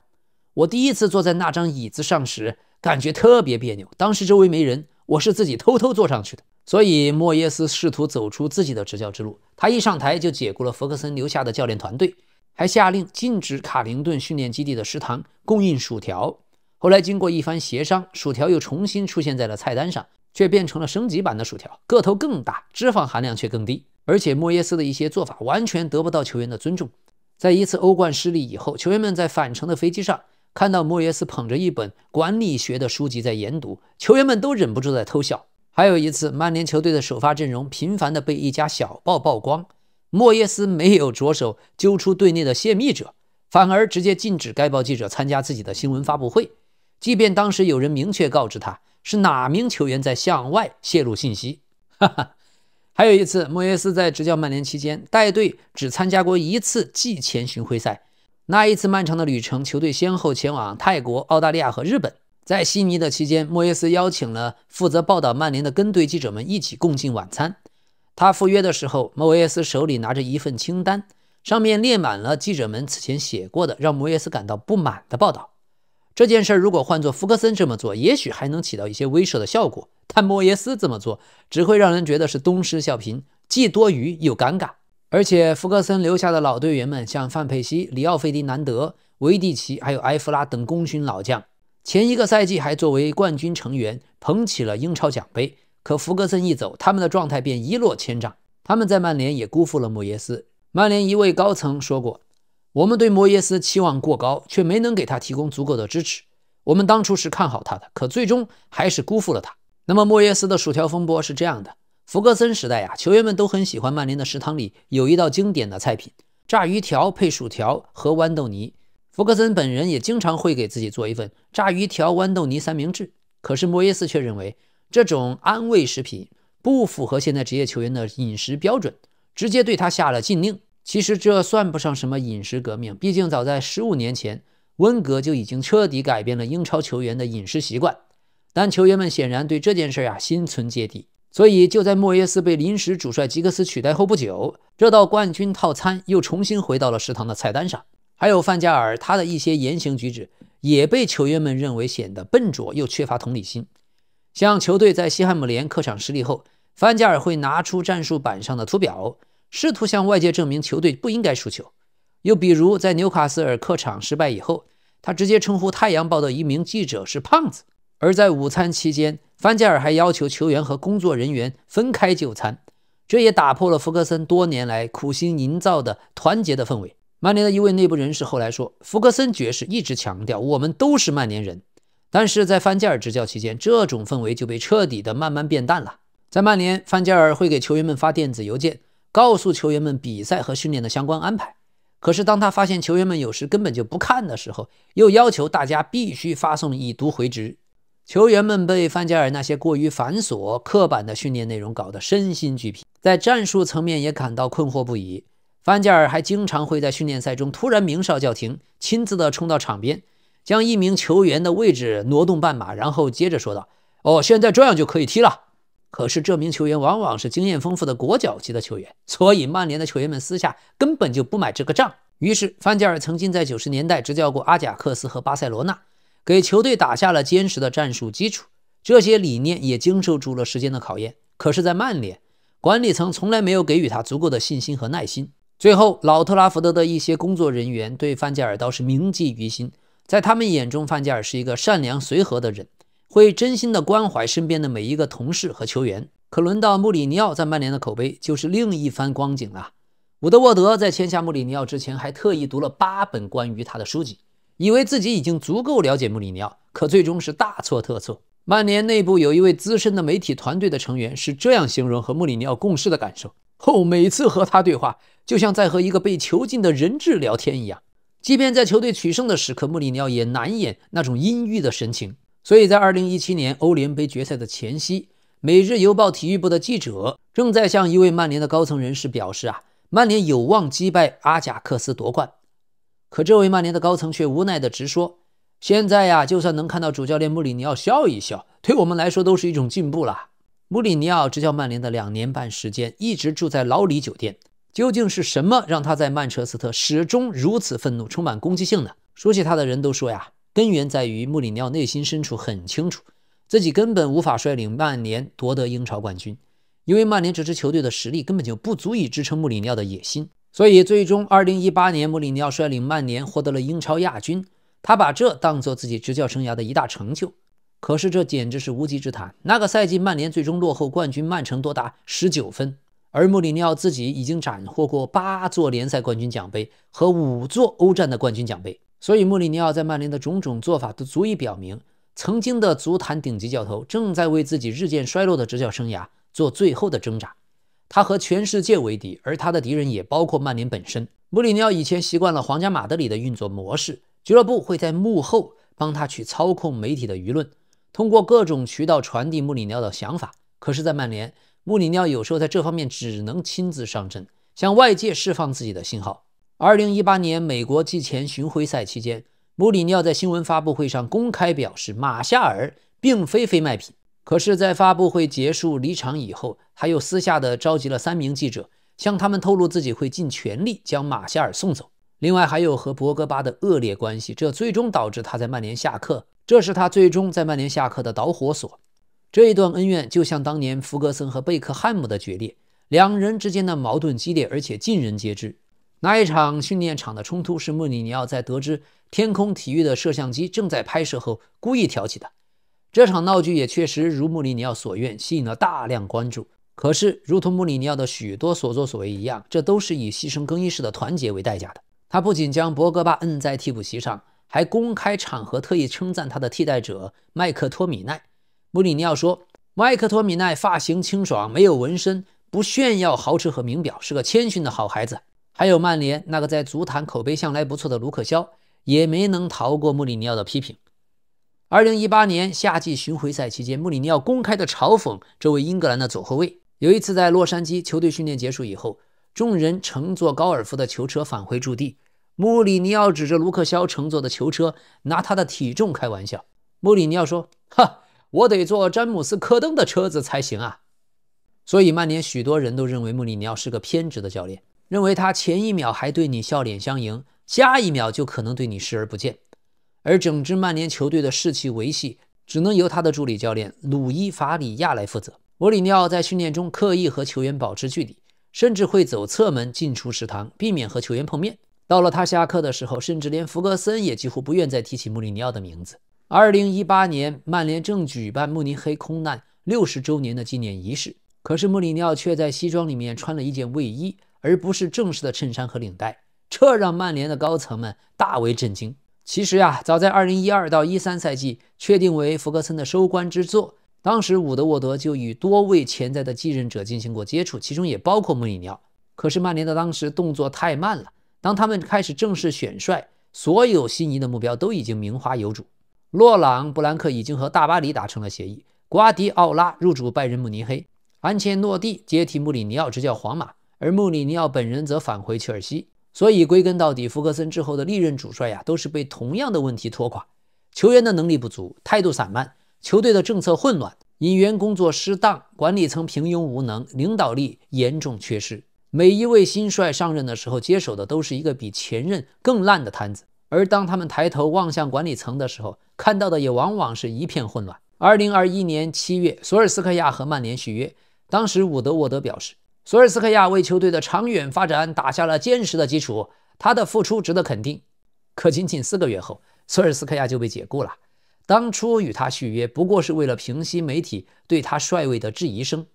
A: 我第一次坐在那張椅子上時感覺特別別扭，當時周圍沒人，我是自己偷偷坐上去的。所以莫耶斯試圖走出自己的執教之路，他一上台就解雇了福格森留下的教練團隊，還下令禁止卡靈頓訓練基地的食堂供應薯條。後來經過一番協商，薯條又重新出現在了菜單上，卻變成了升級版的薯條，個頭更大，脂肪含量卻更低。而且莫耶斯的一些做法完全得不到球員的尊重。在一次歐冠失利以後，球員們在返程的飛機上看到莫耶斯捧着一本管理學的書籍在研讀，球員們都忍不住在偷笑。還有一次，曼聯球隊的首發陣容頻繁地被一家小報曝光，莫耶斯沒有着手揪出隊內的泄密者，反而直接禁止該報記者參加自己的新聞發布會，即便當時有人明確告知他是哪名球員在向外泄露信息。還有一次，莫耶斯在執教曼聯期間帶隊只參加過一次季前巡迴賽，那一次漫長的旅程，球隊先後前往泰國、澳大利亞和日本。在悉尼的期間，莫耶斯邀請了負責報道曼聯的跟隊記者們一起共進晚餐。他赴約的時候，莫耶斯手裡拿着一份清單，上面列滿了記者們此前寫過的讓莫耶斯感到不滿的報道。這件事如果換作福格森這麼做，也許還能起到一些威懾的效果，但莫耶斯這麼做只會讓人覺得是東施效顰，既多餘又尷尬。而且福格森留下的老隊員們，像范佩西、里奧費迪南德、維蒂奇還有埃弗拉等功勳老將，前一個賽季還作為冠軍成員捧起了英超獎杯，可福格森一走，他們的狀態便一落千丈。他們在曼聯也辜負了莫耶斯，曼聯一位高層說過，我們對莫耶斯期望過高，卻沒能給他提供足夠的支持。我們當初是看好他的，可最終還是辜負了他。那麼莫耶斯的薯條風波是這樣的，福格森時代球員們都很喜歡曼聯的食堂裡有一道經典的菜品，炸魚條配薯條和豌豆泥。福格森本人也經常會給自己做一份炸魚條豌豆泥三明治。可是莫耶斯卻認為這種安慰食品不符合現在職業球員的飲食標準，直接對他下了禁令。其實這算不上什麼飲食革命，畢竟早在15年前，溫格就已經徹底改變了英超球員的飲食習慣。但球員們顯然對這件事心存芥蒂，所以就在莫耶斯被临时主帥吉格斯取代後不久，這道冠軍套餐又重新回到了食堂的菜单上。還有范加爾，他的一些言行舉止也被球員們認為顯得笨拙又缺乏同理心。像球隊在西汉姆联客場失利後，范加爾會拿出戰術板上的圖表，試圖向外界證明球隊不應該輸球。又比如在紐卡斯爾客場失敗以後，他直接稱呼太陽報的一名記者是胖子。而在午餐期間，范加爾還要求球員和工作人員分開就餐，這也打破了福格森多年來苦心營造的團結的氛圍。曼聯的一位內部人士後來說，福格森爵士一直強調我們都是曼聯人，但是在范加爾執教期間，這種氛圍就被徹底的慢慢變淡了。在曼聯，范加爾會給球員們發電子郵件，告訴球員們比賽和訓練的相關安排。可是當他發現球員們有時根本就不看的時候，又要求大家必須發送已讀回执。球員們被范加爾那些過於繁瑣、刻板的訓練內容搞得身心俱疲，在戰術層面也感到困惑不已。范加爾還經常會在訓練賽中突然鳴哨叫停，親自的衝到場邊，將一名球員的位置挪動半碼，然後接着說道：“哦，現在這樣就可以踢了。”可是這名球員往往是經驗豐富的國腳級的球員，所以曼聯的球員們私下根本就不買這個賬。於是范加爾曾經在90年代執教過阿賈克斯和巴塞羅那，給球隊打下了堅實的戰術基礎，這些理念也經受住了時間的考驗。可是在曼聯，管理層從來沒有給予他足夠的信心和耐心。最後，老特拉福德的一些工作人員對范加爾倒是銘記於心，在他們眼中，范加爾是一個善良隨和的人，會真心的關懷身邊的每一個同事和球員。可輪到穆里尼奧在曼聯的口碑就是另一番光景了。伍德沃德在簽下穆里尼奧之前，還特意讀了8本關於他的書籍，以為自己已經足夠了解穆里尼奧，可最終是大錯特錯。曼聯內部有一位資深的媒體團隊的成員是這樣形容和穆里尼奧共事的感受：每次和他對話，就像在和一個被囚禁的人質聊天一樣。即便在球队取勝的時刻，穆里尼奧也難掩那種陰鬱的神情。所以在2017年歐聯杯決賽的前夕，每日郵報體育部的記者正在向一位曼聯的高層人士表示曼聯有望擊敗阿賈克斯奪冠。可這位曼聯的高層卻無奈地直說，現在就算能看到主教練穆里尼奧笑一笑，對我們來說都是一種進步了。穆里尼奧執教曼聯的2年半時間，一直住在勞里酒店。究竟是什麼讓他在曼徹斯特始終如此憤怒，充滿攻擊性呢？熟悉他的人都說根源在於穆里尼奧內心深處很清楚，自己根本無法率領曼聯奪得英超冠軍，因為曼聯这支球隊的實力根本就不足以支撐穆里尼奧的野心。所以最終2018年穆里尼奧率領曼聯獲得了英超亞軍，他把這當作自己執教生涯的一大成就。可是這簡直是無稽之談，那個賽季曼聯最終落後冠軍曼城多達19分，而穆里尼奧自己已經斬獲過8座聯賽冠軍獎杯和5座歐戰的冠軍獎杯。所以穆里尼奧在曼聯的種種做法都足以表明，曾經的足壇頂級教頭正在為自己日漸衰落的執教生涯做最後的掙扎。他和全世界為敵，而他的敵人也包括曼聯本身。穆里尼奧以前習慣了皇家馬德里的運作模式，俱樂部會在幕後幫他去操控媒體的輿論，通過各種渠道傳遞穆里尼奧的想法。可是在曼聯，穆里尼奧有時候在這方面只能親自上陣，向外界釋放自己的信號。2018年美國季前巡迴賽期間，穆里尼奧在新聞發布會上公開表示，馬夏爾並非非賣品。可是在發布會結束離場以後，他又私下的召集了3名記者，向他們透露自己會盡全力將馬夏爾送走。另外還有和博格巴的惡劣關係，這最終導致他在曼聯下課，這是他最終在曼聯下課的導火索。這一段恩怨就像當年福格森和貝克漢姆的決裂，兩人之間的矛盾激烈，而且盡人皆知。那一場訓練場的衝突是穆里尼奧在得知天空體育的攝像機正在拍攝後故意挑起的。這場鬧劇也確實如穆里尼奧所願，吸引了大量關注。可是，如同穆里尼奧的許多所作所為一樣，這都是以犧牲更衣室的團結為代價的。他不僅將博格巴摁在替補席上，還公開場合特意稱讚他的替代者麥克托米奈。穆里尼奧說，麥克托米奈髮型清爽，沒有紋身，不炫耀豪車和名表，是個謙遜的好孩子。還有曼聯那個在足壇口碑向來不錯的盧克肖，也沒能逃過穆里尼奧的批評。2018年夏季巡迴賽期間，穆里尼奧公開的嘲諷這位英格蘭的左後衛。有一次在洛杉磯球隊訓練結束以後，眾人乘坐高爾夫的球車返回駐地，穆里尼奧指着盧克肖乘坐的球車，拿他的體重開玩笑。穆里尼奧說：“哈，我得坐詹姆斯·科登的車子才行啊。”所以曼聯許多人都認為穆里尼奧是個偏執的教練，認為他前一秒還對你笑臉相迎，下一秒就可能對你視而不見。而整支曼聯球隊的士氣維繫，只能由他的助理教練魯伊·法里亞來負責。穆里尼奧在訓練中刻意和球員保持距離，甚至會走側門進出食堂，避免和球員碰面。到了他下課的時候，甚至連福格森也幾乎不願再提起穆里尼奧的名字。2018年，曼聯正舉辦慕尼黑空難60周年的紀念儀式，可是穆里尼奧卻在西裝裡面穿了一件衛衣，而不是正式的襯衫和領帶，這讓曼聯的高層們大為震驚。其實呀，早在2012到13賽季確定為福格森的收官之作，當時伍德沃德就與多位潛在的繼任者進行過接觸，其中也包括穆里尼奧。可是曼聯的當時動作太慢了，當他們開始正式選帥，所有心儀的目標都已經名花有主。洛朗·布蘭克已經和大巴黎達成了協議，瓜迪奧拉入主拜仁慕尼黑，安切洛蒂接替穆里尼奧執教皇馬，而穆里尼奧本人則返回切爾西。所以歸根到底，福格森之後的歷任主帥呀，都是被同樣的問題拖垮：球員的能力不足，態度散漫，球隊的政策混亂，引援工作失當，管理層平庸無能，領導力嚴重缺失。每一位新帥上任的時候，接手的都是一個比前任更爛的攤子，而當他們抬頭望向管理層的時候，看到的也往往是一片混亂。2021年7月，索爾斯克亞和曼聯續約，當時伍德沃德表示，索爾斯克亞為球隊的長遠發展打下了堅實的基礎，他的付出值得肯定。可僅僅4個月後，索爾斯克亞就被解雇了。當初與他續約不過是為了平息媒體對他帥位的質疑聲。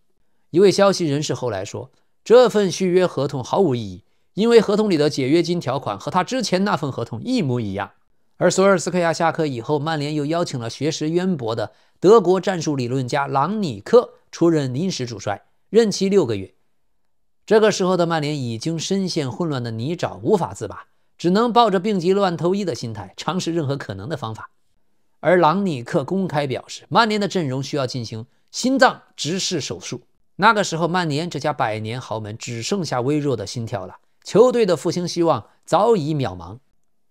A: 一位消息人士後來說，這份續約合同毫無意義，因為合同裡的解約金條款和他之前那份合同一模一樣。而索爾斯克亞下課以後，曼聯又邀請了學識淵博的德國戰術理論家朗尼克出任臨時主帥，任期6個月。這個時候的曼聯已經深陷混亂的泥沼，無法自拔，只能抱着病急亂投醫的心態，嘗試任何可能的方法。而朗尼克公開表示，曼聯的陣容需要進行心臟直視手術。那個時候，曼聯這家百年豪門只剩下微弱的心跳了，球隊的復興希望早已渺茫。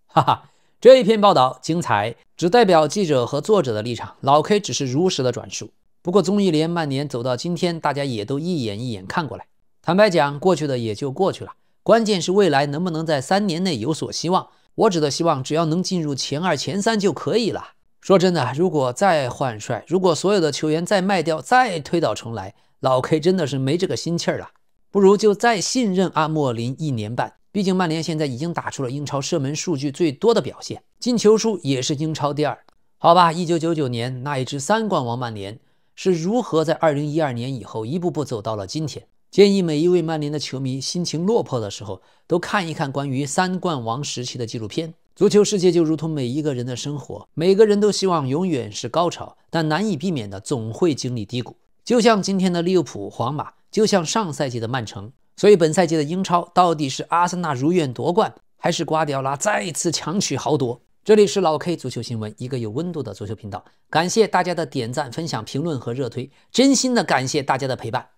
A: 哈哈，這一篇報道精彩，只代表記者和作者的立場，老 K 只是如實的轉述。不過，綜藝聯曼聯走到今天，大家也都一眼一眼看過來。坦白講，過去的也就過去了，關鍵是未來能不能在3年內有所希望。我指的希望，只要能進入前2、前3就可以了。說真的，如果再換帥，如果所有的球員再賣掉，再推倒重來，老 K 真的是沒這個心氣兒了。不如就再信任阿莫林1年半，畢竟曼聯現在已經打出了英超射門數據最多的表現，進球數也是英超第2。好吧，1999年那一支3冠王曼聯是如何在2012年以後一步步走到了今天。建議每一位曼聯的球迷心情落魄的時候，都看一看關於3冠王時期的紀錄片。足球世界就如同每一個人的生活，每個人都希望永遠是高潮，但難以避免的總會經歷低谷。就像今天的利物浦、皇馬，就像上賽季的曼城。所以本賽季的英超到底是阿森納如願奪冠，還是瓜迪奧拉再次強取豪奪？這裡是老 K 足球新聞，一個有溫度的足球頻道。感謝大家的點讚、分享、評論和熱推，真心的感謝大家的陪伴。